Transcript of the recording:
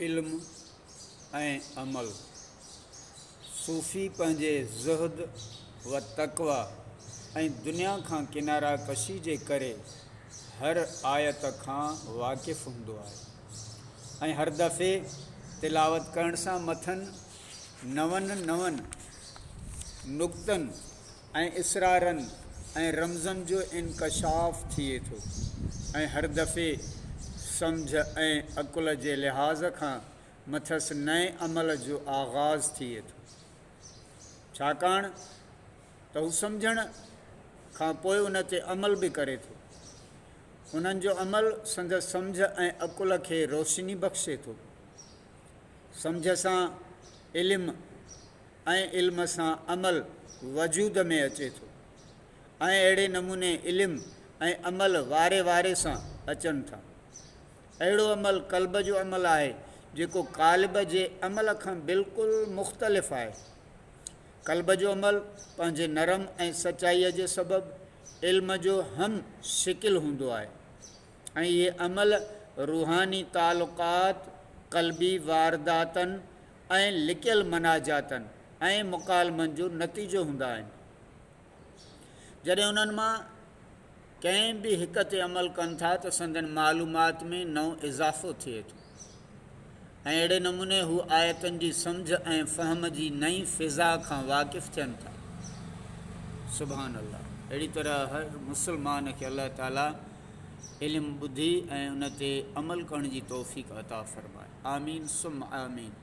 इल्म ऐं अमल। सूफ़ी पंहिंजे ज़ुहद व तक़वा ऐं दुनिया खां किनारा कशी जे करे हर आयत खां वाक़िफ़ु हूंदो आहे ऐं हर दफ़े तिलावत करण सां मथनि नवनि नुक़्तनि ऐं इसरारनि ऐं रमज़नि जो इनकशाफ़ थिए थो ऐं हर दफ़े सम्झ ऐं अकुल जे लिहाज़ खां मथसि नए अमल जो आगाज़ थिए थो, छाकाणि त हू सम्झण खां पोइ उन ते अमल बि करे थो। उन्हनि जो अमल संदसि सम्झ ऐं अकुल खे रोशनी बख़्शे थो। सम्झ सां इल्मु ऐं इल्म सां अमल वजूद में अचे थो ऐं अहिड़े नमूने इल्मु ऐं अमल वारे सां अचनि था। अहिड़ो अमल क़ल्ब जो अमल आहे जेको क़ालिब जे अमल खां बिल्कुलु मुख़्तलिफ़ आहे। क़ल्ब जो अमल पंहिंजे नरम ऐं सचाईअ जे सबबु इल्म जो हम शिकिल हूंदो आहे ऐं इहे अमल रूहानी तालुक़ात, क़ल्बी वारदातनि ऐं लिकियल मनाजातनि ऐं मुकालमनि जो नतीजो हूंदा आहिनि। जॾहिं उन्हनि मां कंहिं बि हिक ते अमल कनि था त संदन मालूमात में नओं इज़ाफ़ो थिए थो ऐं अहिड़े नमूने हू आयतनि जी सम्झ ऐं फ़हम जी नई फ़िज़ा खां वाक़िफ़ु थियनि था। सुभान अल्लाह। अहिड़ी तरह हर मुस्लमान खे अल्लाह ताला इल्मु ॿुधी ऐं उन ते अमल करण जी तौफ़ीक़ अता फ़रमाए। आमीन सुम आमीन।